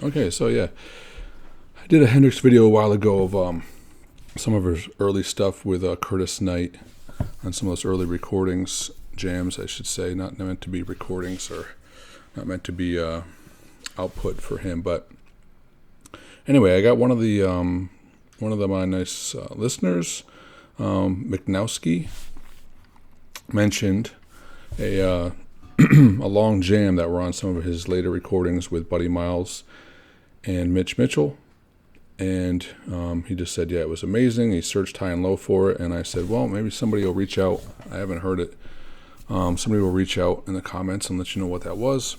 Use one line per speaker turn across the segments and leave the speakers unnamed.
Okay, so yeah, I did a Hendrix video a while ago of some of his early stuff with Curtis Knight on some of those early recordings, jams, I should say, not meant to be recordings or not meant to be output for him. But anyway, I got one of my nice listeners, McNowski, mentioned a long jam that were on some of his later recordings with Buddy Miles and Mitch Mitchell. And he just said, yeah, it was amazing. He searched high and low for it. And I said, well, maybe somebody will reach out. I haven't heard it. Somebody will reach out in the comments and let you know what that was.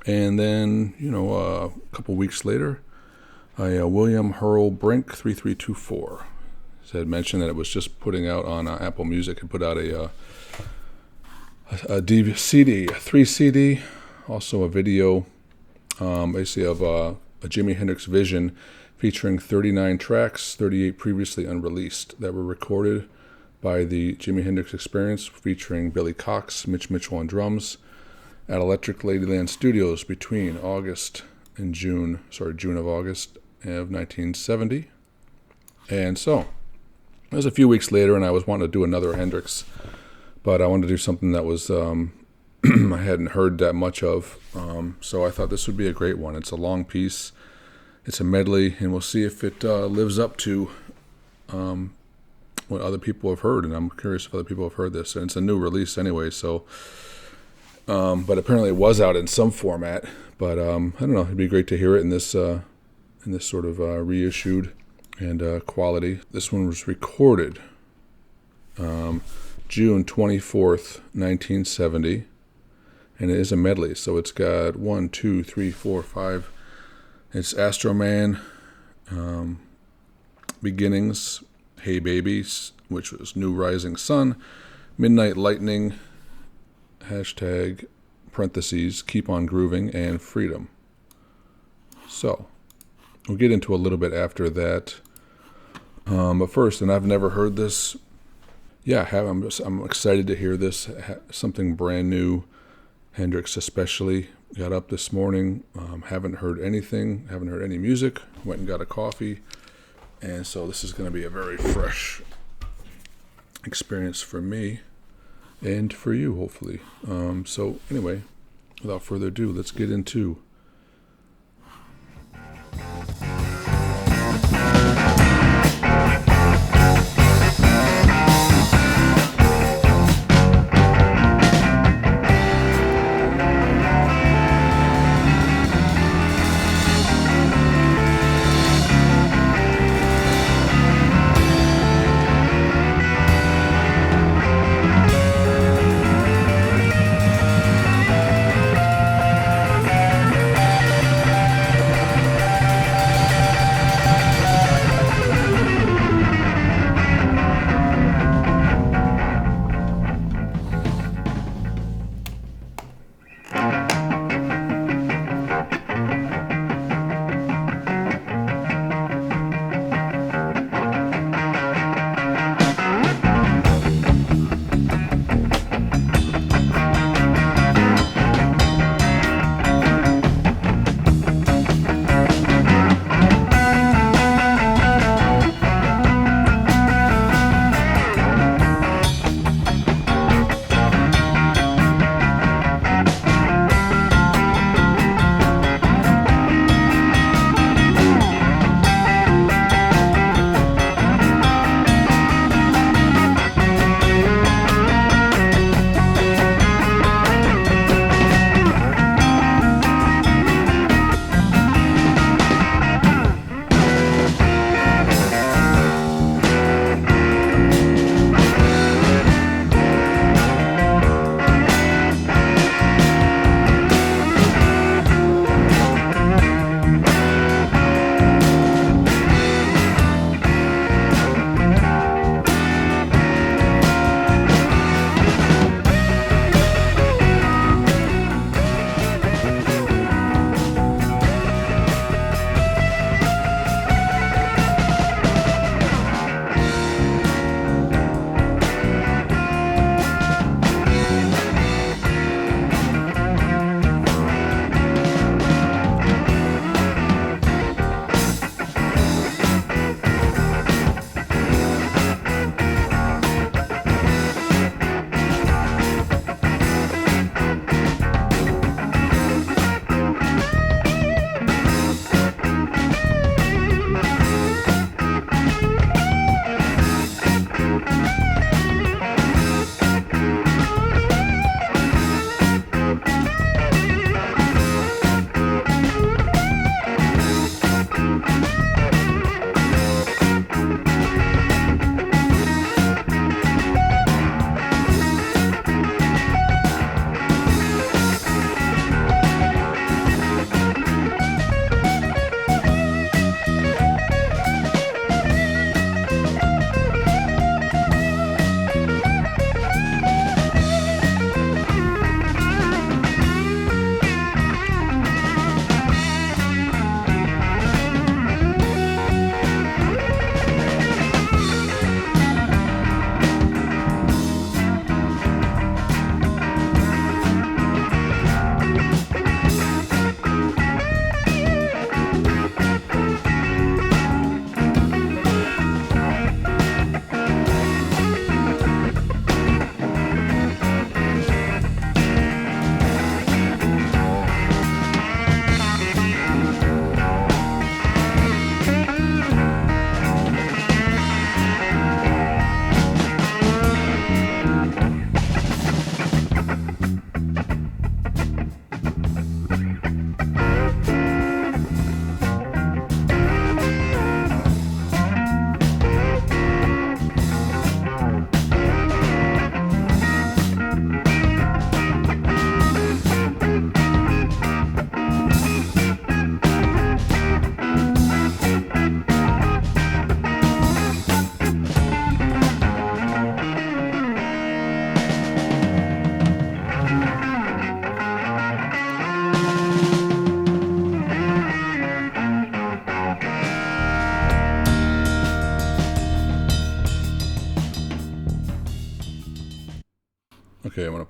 And then, a couple weeks later, William Hurl Brink 3324 mentioned that it was just putting out on Apple Music and put out a CD, a 3 CD, also a video, basically of a Jimi Hendrix Vision featuring 39 tracks, 38 previously unreleased, that were recorded by the Jimi Hendrix Experience, featuring Billy Cox, Mitch Mitchell on drums, at Electric Ladyland Studios between June of August of 1970. And so, it was a few weeks later, and I was wanting to do another Hendrix, but I wanted to do something that was I hadn't heard that much of, so I thought this would be a great one. It's a long piece, it's a medley, and we'll see if it lives up to what other people have heard, and I'm curious if other people have heard this. And it's a new release anyway, so but apparently it was out in some format, but I don't know, it'd be great to hear it in this sort of reissued and quality. This one was recorded June 24th, 1970, and it is a medley, so it's got 1, 2, 3, 4, 5. It's Astro Man, Beginnings, Hey Babies, which was New Rising Sun, Midnight Lightning, hashtag, parentheses, Keep on Grooving, and Freedom. So, we'll get into a little bit after that. But first, and I've never heard this. Yeah, I'm excited to hear this. Something brand new, Hendrix especially. Got up this morning, haven't heard anything, haven't heard any music. Went and got a coffee, and so this is going to be a very fresh experience for me and for you, hopefully. So anyway, without further ado, let's get into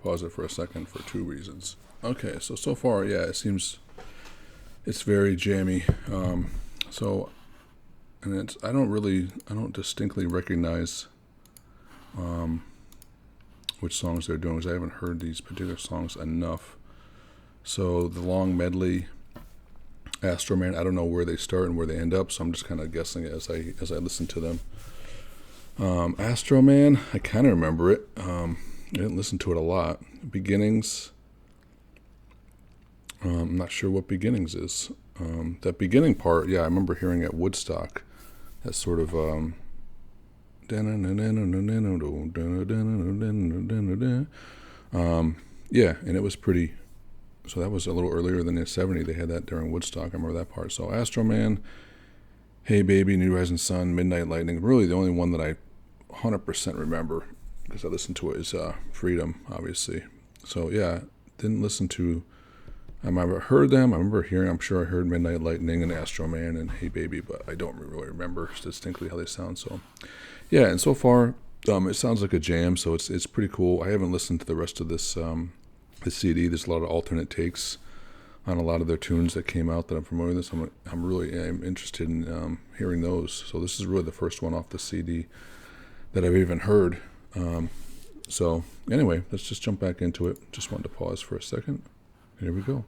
pause it for a second for 2 reasons. Okay, so far, yeah, it seems it's very jammy. And I don't distinctly recognize which songs they're doing, because I haven't heard these particular songs enough. So the long medley, Astro Man, I don't know where they start and where they end up, so I'm just kind of guessing as I listen to them. Astro Man, I kind of remember it. I didn't listen to it a lot. Beginnings, I'm not sure what Beginnings is. That beginning part, yeah, I remember hearing at Woodstock. That sort of yeah, and it was pretty. So that was a little earlier than the 70s. They had that during Woodstock. I remember that part. So Astro Man, Hey Baby, New Rising Sun, Midnight Lightning. Really, the only one that I 100% remember, because I listened to it, is Freedom, obviously. So yeah, didn't listen to. I remember heard them. I remember hearing. I'm sure I heard Midnight Lightning and Astro Man and Hey Baby, but I don't really remember distinctly how they sound. So yeah, and so far, it sounds like a jam. So it's pretty cool. I haven't listened to the rest of this CD. There's a lot of alternate takes on a lot of their tunes that came out that I'm familiar with. I'm really interested in hearing those. So this is really the first one off the CD that I've even heard. So anyway, let's just jump back into it. Just wanted to pause for a second. Here we go.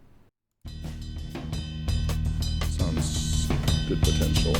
Sounds good potential.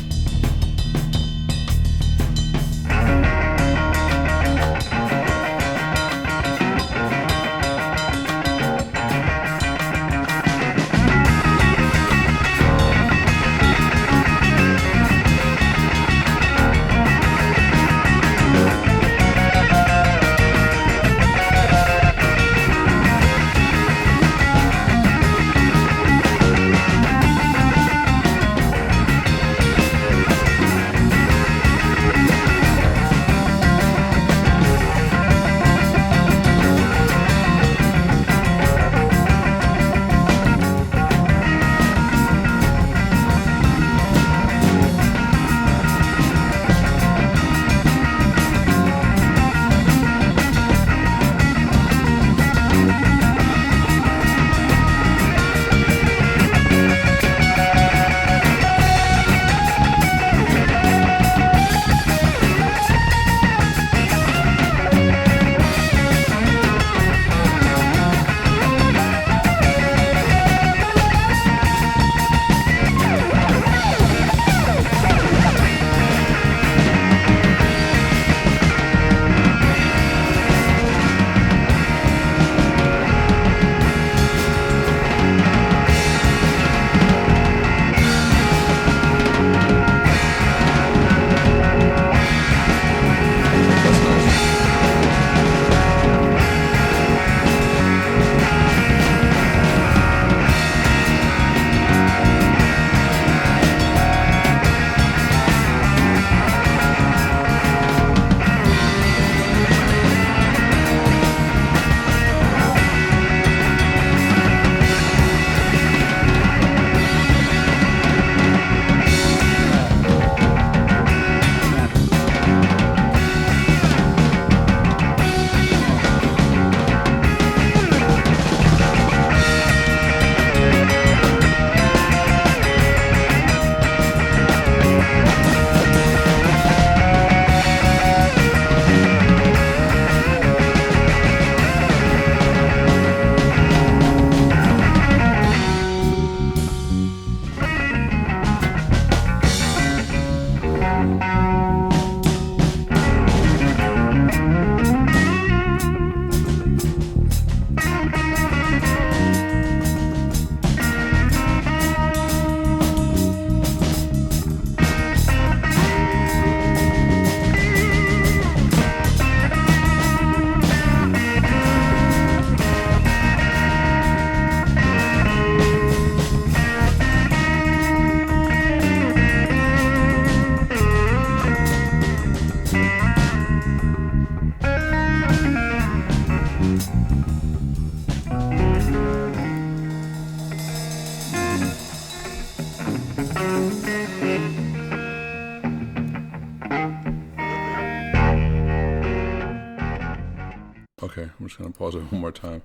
I'm just going to pause it one more time.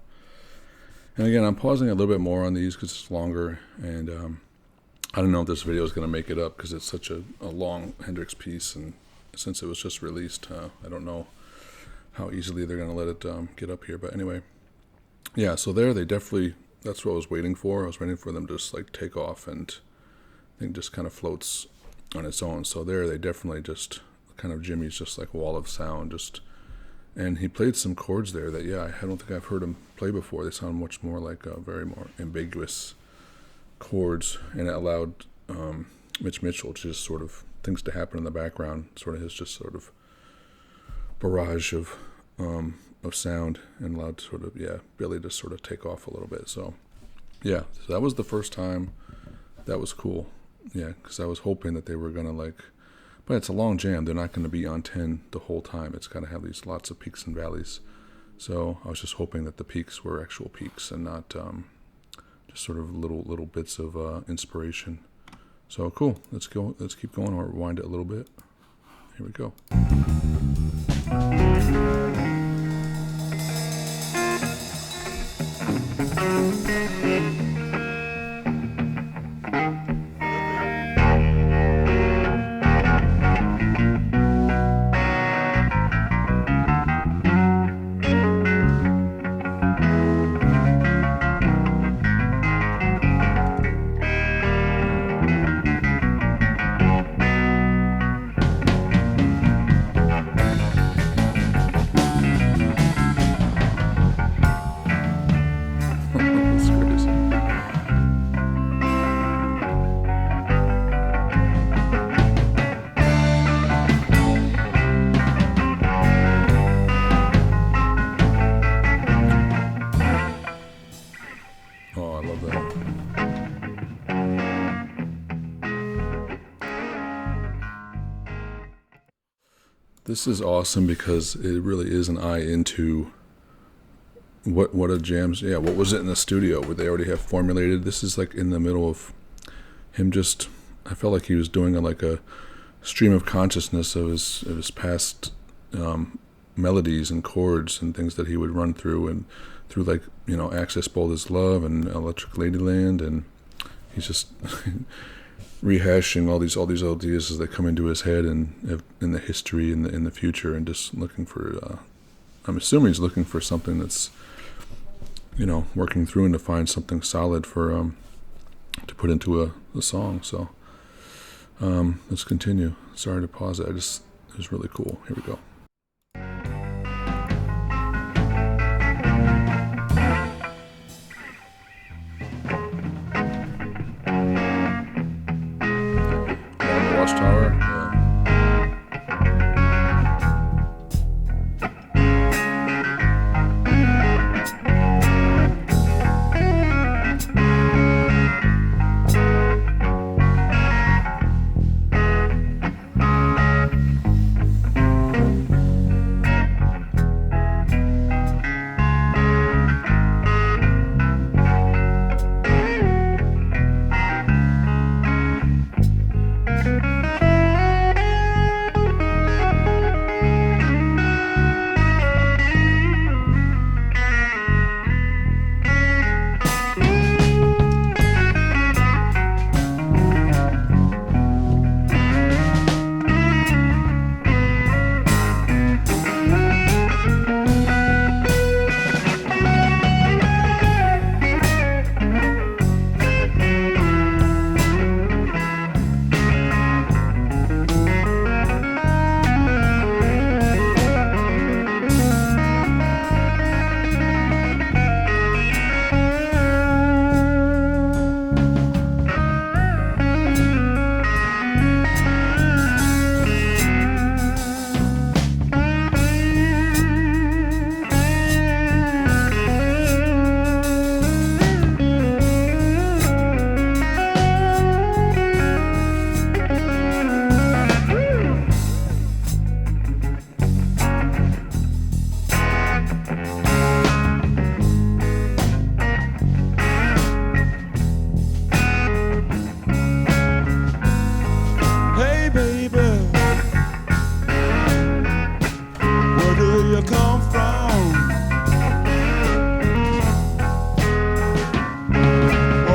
And again, I'm pausing a little bit more on these because it's longer, and I don't know if this video is going to make it up because it's such a long Hendrix piece, and since it was just released, I don't know how easily they're going to let it get up here. But anyway, yeah, so there they definitely, that's what I was waiting for. I was waiting for them to just like take off, and I think just kind of floats on its own. So there they definitely just kind of, Jimmy's just like wall of sound, just, and he played some chords there that, yeah, I don't think I've heard him play before. They sound much more like very more ambiguous chords, and it allowed Mitch Mitchell to just sort of things to happen in the background, sort of his just sort of barrage of sound, and allowed sort of, yeah, Billy to sort of take off a little bit. So yeah, so that was the first time. That was cool. Yeah, because I was hoping that they were gonna like, but it's a long jam. They're not going to be on 10 the whole time. It's got to have these lots of peaks and valleys. So I was just hoping that the peaks were actual peaks and not just sort of little bits of inspiration. So cool. Let's go. Let's keep going. I'll rewind it a little bit. Here we go. This is awesome because it really is an eye into what a jam's, yeah, what was it in the studio where they already have formulated. This is like in the middle of him just, I felt like he was doing like a stream of consciousness of his past melodies and chords and things that he would run through, and through like, you know, Access Bold as Love and Electric Ladyland, and he's just rehashing all these ideas as they come into his head, and in the history and in the future, and just looking for I'm assuming he's looking for something that's, you know, working through and to find something solid for to put into a song. So let's continue. Sorry to pause it. It was really cool. Here we go. Watchtower.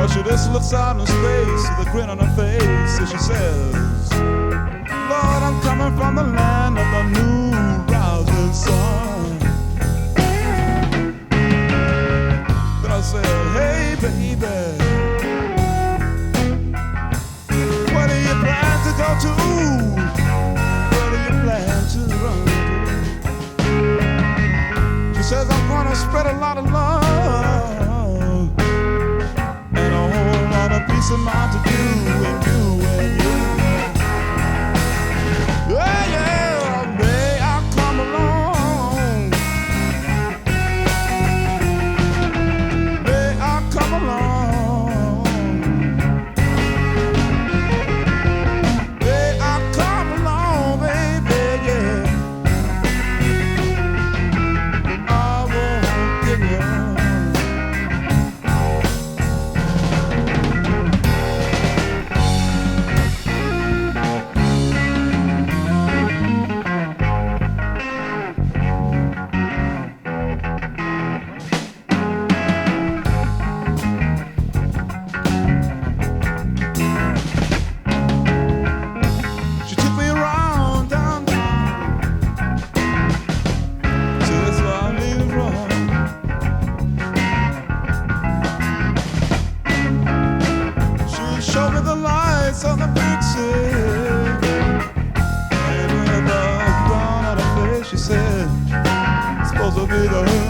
She just looks out in space with a grin on her face, and she says, Lord, I'm coming from the land of the new rising sun. Then I said, hey baby, where do you plan to go to? Where do you plan to run to? She says, I'm gonna spread a lot of love and a whole lot of peace of mind to you and you and you. Yeah, yeah, may I come along? May I come along? May I come along, baby, yeah. I won't give you up. She took me around downtown, so that's why I leave it wrong. She showed me the lights on the big city, and with a frown on her face, she said, it's supposed to be the hurry.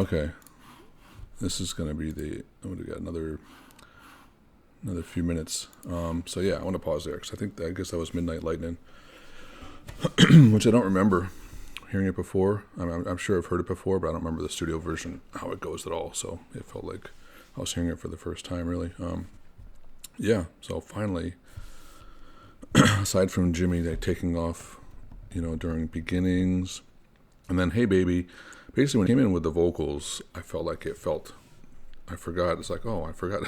Okay. This is going to be we got another few minutes. So yeah, I want to pause there because I guess that was Midnight Lightning, which I don't remember hearing it before. I'm sure I've heard it before, but I don't remember the studio version, how it goes at all. So it felt like I was hearing it for the first time, really. Yeah, so finally, aside from Jimmy taking off, during beginnings, and then Hey Baby, basically when he came in with the vocals, I felt like I forgot. It's like, oh, I forgot.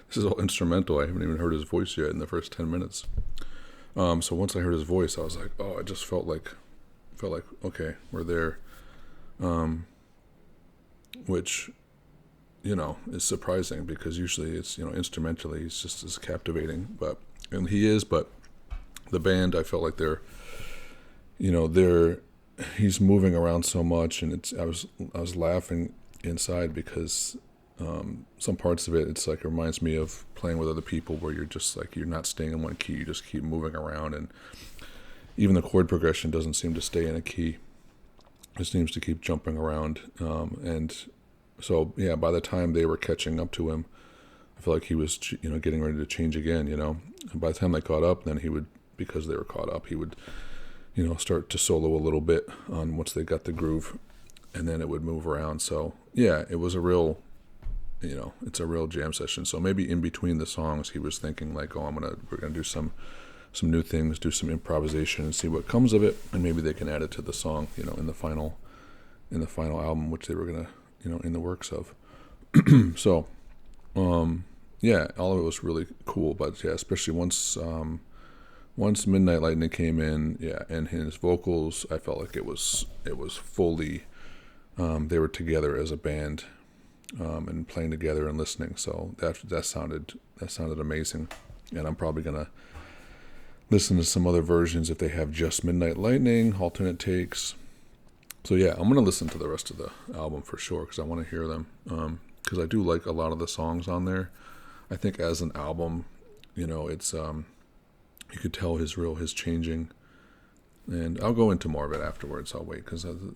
This is all instrumental. I haven't even heard his voice yet in the first 10 minutes. So once I heard his voice, I was like, oh, it just felt like, okay, we're there. Which, is surprising because usually it's, instrumentally he's just as captivating. And he is, but the band, I felt like he's moving around so much, and I was laughing inside because some parts of it reminds me of playing with other people where you're just like, you're not staying in one key, you just keep moving around, and even the chord progression doesn't seem to stay in a key. It seems to keep jumping around, and so yeah, by the time they were catching up to him, I feel like he was getting ready to change again, and by the time they caught up, then because they were caught up, he would start to solo a little bit on once they got the groove, and then it would move around. So yeah, it was a real it's a real jam session. So maybe in between the songs he was thinking like, oh, we're gonna do some new things, do some improvisation and see what comes of it, and maybe they can add it to the song, in the final album, which they were gonna, in the works of. So yeah, all of it was really cool, but yeah, especially once Midnight Lightning came in, yeah, and his vocals, I felt like it was fully they were together as a band, and playing together and listening. So that sounded amazing, and I'm probably gonna listen to some other versions if they have just Midnight Lightning, alternate takes. So yeah, I'm gonna listen to the rest of the album for sure because I want to hear them, because I do like a lot of the songs on there. I think as an album, it's you could tell his changing, and I'll go into more of it afterwards. I'll wait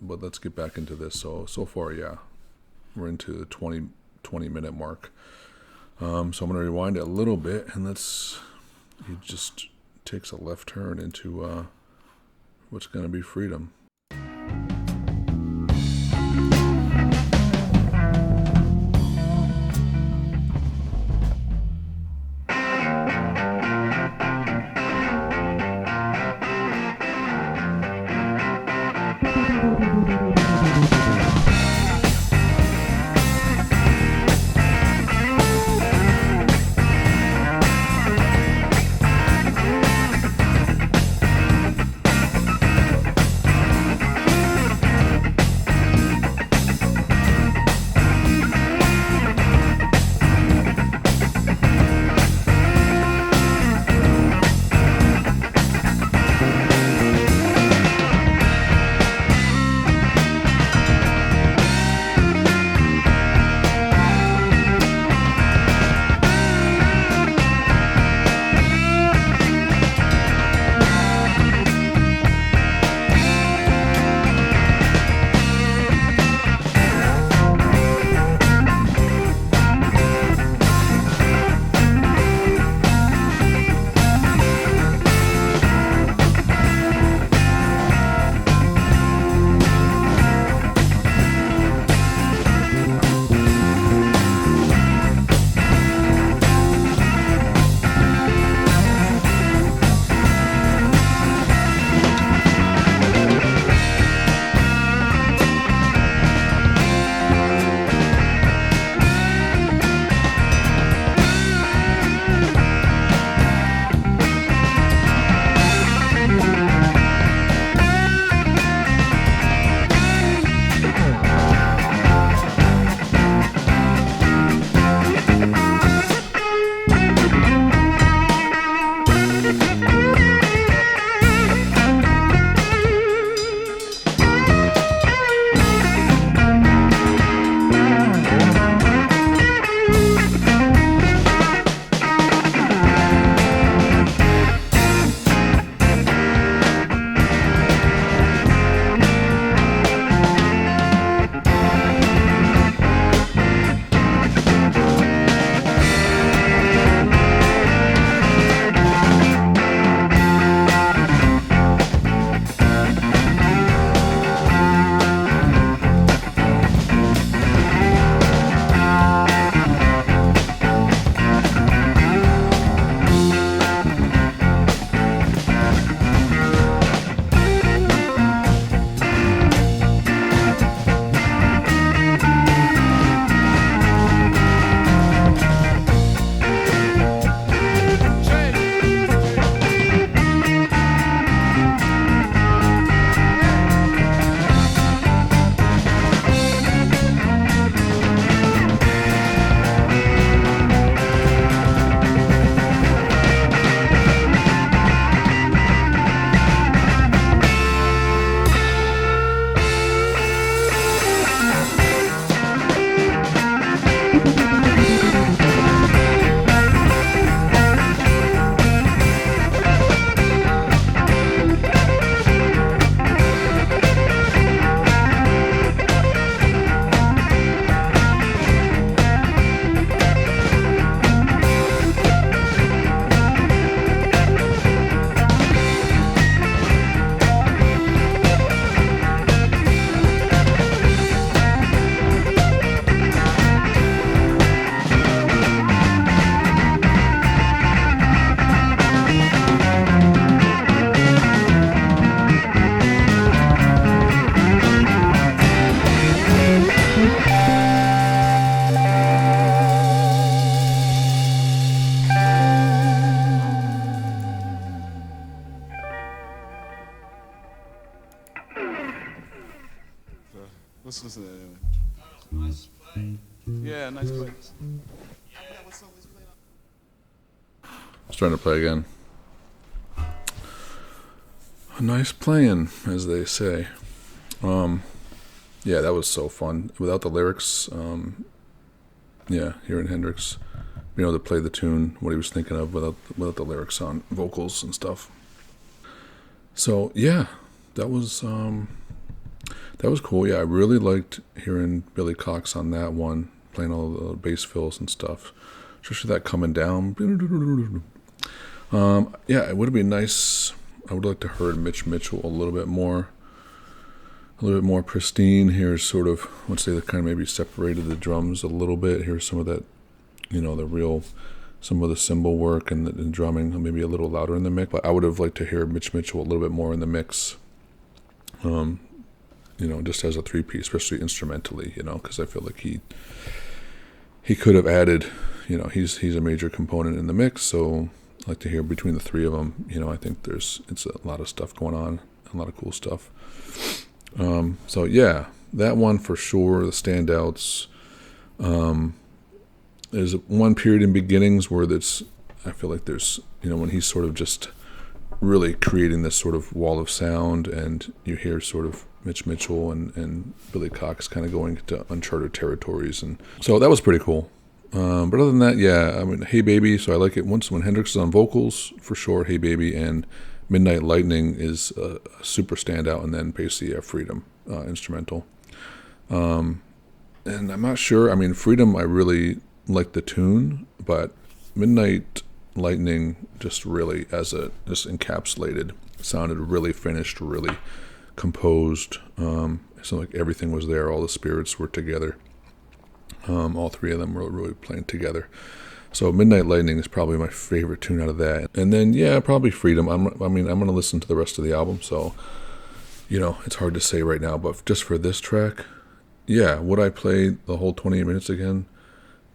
but let's get back into this. So far, yeah, we're into the 20 minute mark. So I'm going to rewind it a little bit, and he just takes a left turn into what's going to be Freedom.
Let's listen to that anyway. Yeah, nice play.
Starting to play again. Nice playing, as they say. Yeah, that was so fun. Without the lyrics, yeah, hearing Hendrix being able to play the tune, what he was thinking of without the lyrics on vocals and stuff. So yeah, that was cool. Yeah, I really liked hearing Billy Cox on that one, playing all the bass fills and stuff, especially that coming down. Yeah, it would have been nice. I would like to heard Mitch Mitchell a little bit more pristine. Here's sort of, let's say, that kind of maybe separated the drums a little bit. Here's some of that, some of the cymbal work and the drumming, maybe a little louder in the mix. But I would have liked to hear Mitch Mitchell a little bit more in the mix, just as a three-piece, especially instrumentally, because I feel like he could have added, he's a major component in the mix, so I'd like to hear between the three of them. I think it's a lot of stuff going on, a lot of cool stuff. So yeah, that one for sure, the standouts. There's one period in Beginnings where I feel like there's, when he's sort of just really creating this sort of wall of sound, and you hear sort of Mitch Mitchell and Billy Cox kind of going into uncharted territories, and so that was pretty cool. But other than that, yeah, I mean, Hey Baby, so I like it when Hendrix is on vocals, for sure, Hey Baby, and Midnight Lightning is a super standout, and then basically Freedom, instrumental. And I'm not sure, I mean, Freedom, I really like the tune, but Midnight Lightning just really, just encapsulated, sounded really finished, really composed. It's like everything was there, all the spirits were together. All three of them were really playing together. So Midnight Lightning is probably my favorite tune out of that. And then, yeah, probably Freedom. I'm going to listen to the rest of the album, so, it's hard to say right now. But just for this track, yeah, would I play the whole 28 minutes again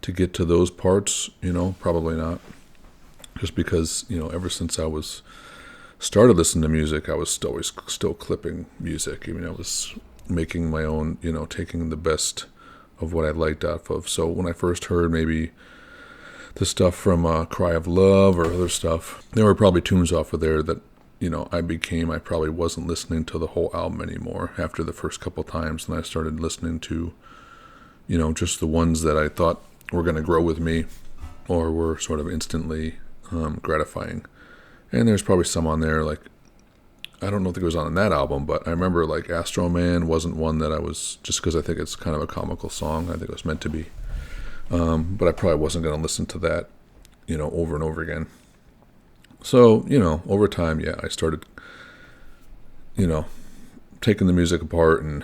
to get to those parts? Probably not. Just because, ever since I started listening to music, I was always still clipping music. I was making my own, taking the best of what I liked off of. So when I first heard maybe the stuff from Cry of Love or other stuff, there were probably tunes off of there that, I probably wasn't listening to the whole album anymore after the first couple times. And I started listening to, just the ones that I thought were going to grow with me or were sort of instantly gratifying. And there's probably some on there, like, I don't know if it was on that album, but I remember like Astro Man wasn't one that I was, just because I think it's kind of a comical song. I think it was meant to be. But I probably wasn't going to listen to that, over and over again. So, over time, yeah, I started, taking the music apart and,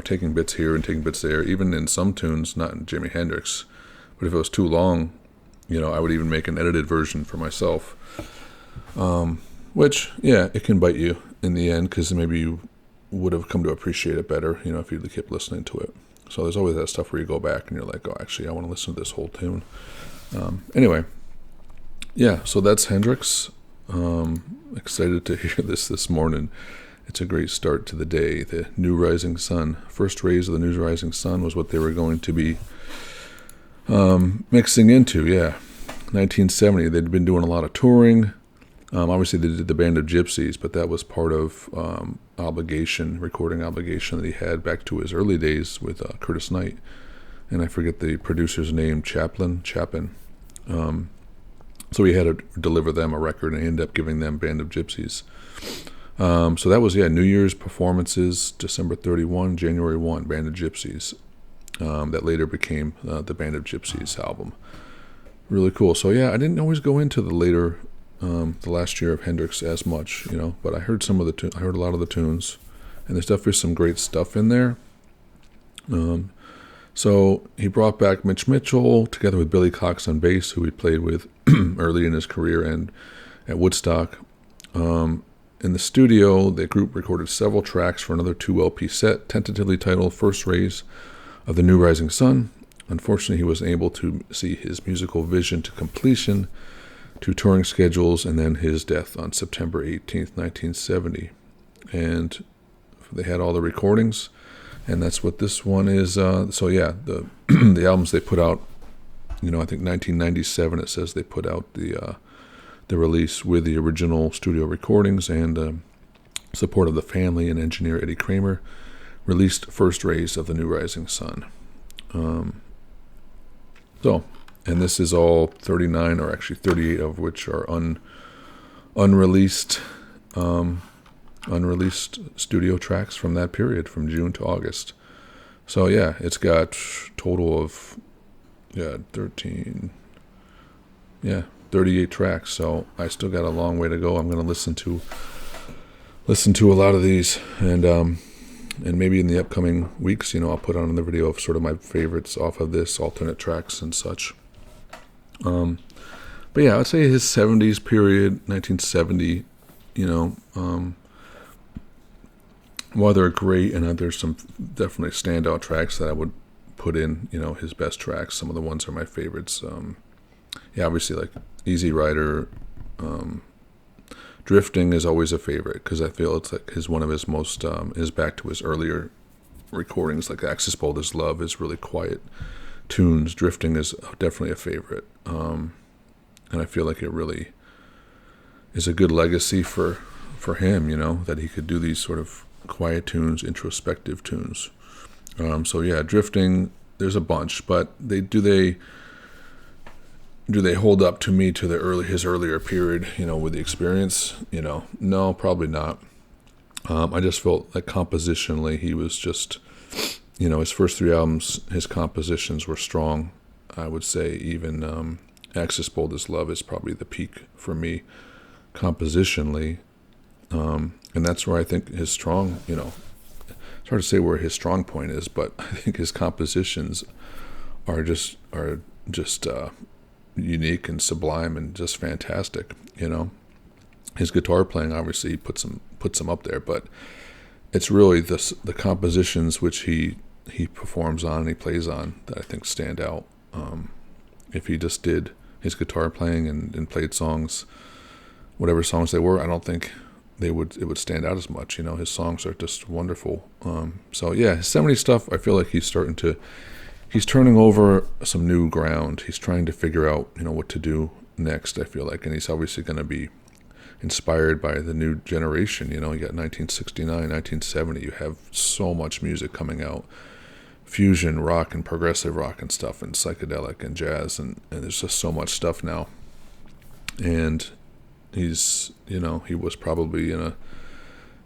taking bits here and taking bits there, even in some tunes, not in Jimi Hendrix. But if it was too long, I would even make an edited version for myself. Which, yeah, it can bite you in the end, because maybe you would have come to appreciate it better, if you kept listening to it. So there's always that stuff where you go back and you're like, oh, actually, I want to listen to this whole tune. Anyway, yeah, so that's Hendrix. Excited to hear this morning. It's a great start to the day. The new rising sun. First rays of the new rising sun was what they were going to be mixing into, yeah. 1970, they'd been doing a lot of touring. Obviously, they did the Band of Gypsies, but that was part of recording obligation that he had back to his early days with Curtis Knight. And I forget the producer's name, Chapin. So he had to deliver them a record, and he ended up giving them Band of Gypsies. So that was, New Year's performances, December 31, January 1, Band of Gypsies. That later became the Band of Gypsies album. Really cool. So, yeah, I didn't always go into the last year of Hendrix as much, but I heard I heard a lot of the tunes, and there's definitely some great stuff in there. So he brought back Mitch Mitchell together with Billy Cox on bass, who he played with early in his career and at Woodstock. In the studio, the group recorded several tracks for another 2 LP set, tentatively titled First Rays of the New Rising Sun. Unfortunately, he wasn't able to see his musical vision to completion, 2 touring schedules, and then his death on September 18th, 1970. And they had all the recordings. and that's what this one is. So yeah, the the albums they put out, I think 1997. It says they put out the release with the original studio recordings and support of the family and engineer Eddie Kramer. Released first rays of the new rising sun. And this is all 39, or actually 38 of which are unreleased studio tracks from that period, from June to August. So yeah, it's got total of 38 tracks. So I still got a long way to go. I'm going to listen to a lot of these, and maybe in the upcoming weeks, I'll put on another video of sort of my favorites off of this, alternate tracks and such. But yeah, I'd say his 70s period, 1970, while they're great, and there's some definitely standout tracks that I would put in, his best tracks. Some of the ones are my favorites. Obviously like Easy Rider, Drifting is always a favorite, because I feel it's like one of his most, is back to his earlier recordings, like Axis Bold as Love is really quiet tunes. Drifting is definitely a favorite. And I feel like it really is a good legacy for him, that he could do these sort of quiet tunes, introspective tunes. So yeah, Drifting, there's a bunch, but do they hold up to me to his earlier period, with the experience? No, probably not. I just felt like compositionally he was just, his first three albums, his compositions were strong. I would say even Axis Bold as Love is probably the peak for me compositionally. And that's where I think his strong, it's hard to say where his strong point is, but I think his compositions are just unique and sublime and just fantastic. His guitar playing, obviously, puts him up there, but it's really the compositions which he performs on and he plays on that I think stand out. If he just did his guitar playing and played songs, whatever songs they were, I don't think it would stand out as much. His songs are just wonderful. So yeah, his 70s stuff, I feel like he's turning over some new ground. He's trying to figure out, what to do next, I feel like. And he's obviously going to be inspired by the new generation. You got 1969, 1970. You have so much music coming out. Fusion rock and progressive rock and stuff, and psychedelic and jazz. And there's just so much stuff now. And he's, he was probably in a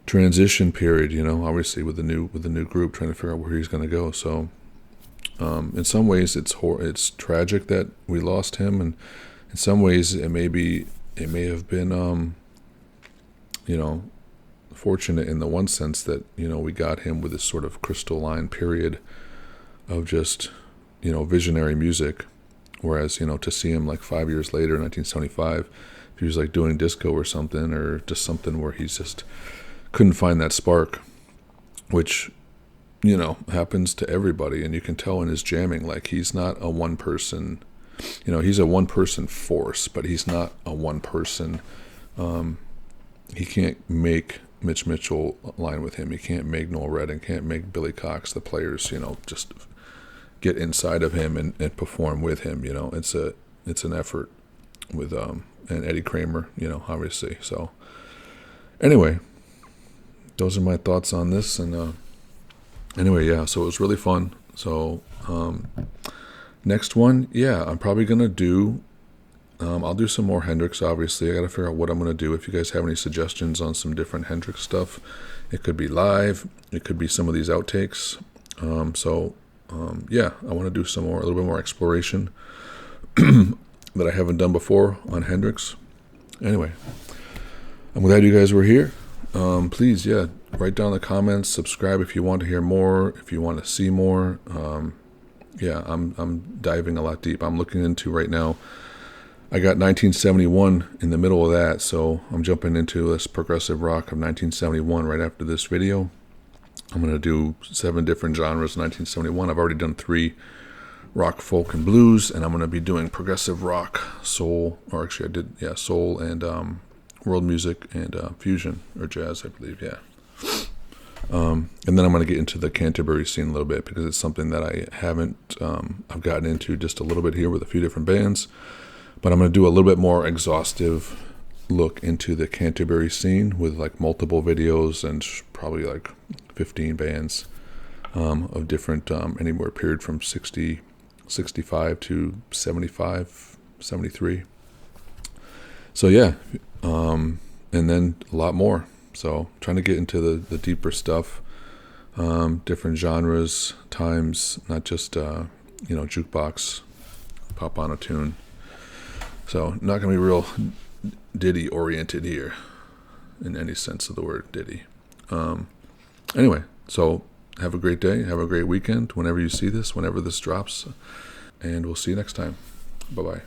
transition period, obviously with the new group, trying to figure out where he's going to go. So, in some ways, it's tragic that we lost him, and in some ways, it may have been, fortunate in the one sense that we got him with this sort of crystalline period of just visionary music, whereas to see him like 5 years later, 1975, if he was like doing disco or something, or just something where he's just couldn't find that spark, which happens to everybody, and you can tell in his jamming, like he's not a one person, he's a one person force, but he's not a one person. He can't make Mitch Mitchell line with him. He can't make Noel Redding, can't make Billy Cox. The players, just get inside of him and perform with him. It's an effort with and Eddie Kramer, obviously. So anyway, those are my thoughts on this, and anyway, yeah, so it was really fun. So next one, I'm probably gonna do I'll do some more Hendrix. Obviously, I gotta figure out what I'm gonna do. If you guys have any suggestions on some different Hendrix stuff, it could be live, it could be some of these outtakes. I want to do a little bit more exploration that I haven't done before on Hendrix. Anyway, I'm glad you guys were here. Please, write down in the comments, subscribe if you want to hear more, if you want to see more. I'm diving a lot deep. I'm looking into right now, I got 1971 in the middle of that, so I'm jumping into this progressive rock of 1971 right after this video. I'm going to do 7 different genres in 1971. I've already done 3, rock, folk, and blues, and I'm going to be doing progressive rock, soul, or actually I did, soul and world music and fusion, or jazz, I believe, And then I'm going to get into the Canterbury scene a little bit, because it's something that I haven't, I've gotten into just a little bit here with a few different bands, but I'm going to do a little bit more exhaustive look into the Canterbury scene with like multiple videos and probably like 15 bands of different, anywhere period from 60, 65 to 75, 73. So yeah, and then a lot more. So trying to get into the deeper stuff, different genres, times, not just, jukebox, pop on a tune. So not going to be real Diddy oriented here in any sense of the word Diddy. Anyway, so have a great day. Have a great weekend whenever you see this, whenever this drops. And we'll see you next time. Bye-bye.